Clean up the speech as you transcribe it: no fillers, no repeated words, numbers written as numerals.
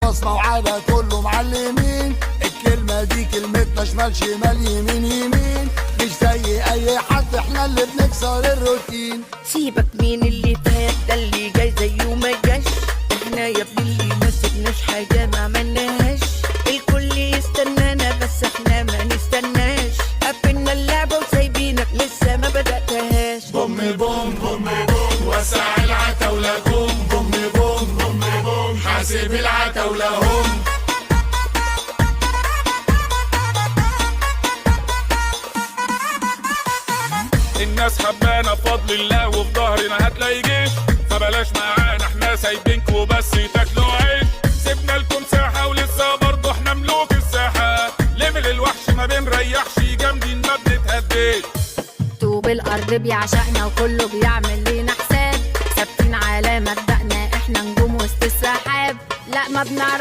بصمة وعادة كله معلمين. الكلمة دي كلمتنا شمال شمال يمين يمين، مش زي اي حد احنا اللي بنكسر الروتين. سيبك مين اللي فات ده اللي جاي زيه ما جاش، احنا يا ابني اللي ما سبناش حاجة ما عملناهاش. الكل يستنانا بس احنا ما نستناش، قفلنا اللعبة وسايبينك لسه ما بدأتهاش. بوم بوم بوم بوم وسع العتاولة بوم بوم بوم بوم بوم حاسب العتاولة هم. الناس حبانا بفضل الله وفي ظهرنا هتلاقي جيش، فبلاش معانا احنا سايبينكوا بس تاكلوا عيش. سيبنا لكم ساحة ولسه برضه احنا ملوك الساحة، ليفل الوحش ما بنريحش جامدين ما بنتهديش. طوب الارض بيعشقنا وكله بيعمل لينا حساب، ثابتين على مبدأنا احنا نجوم وسط السحاب، لا ما بنعرف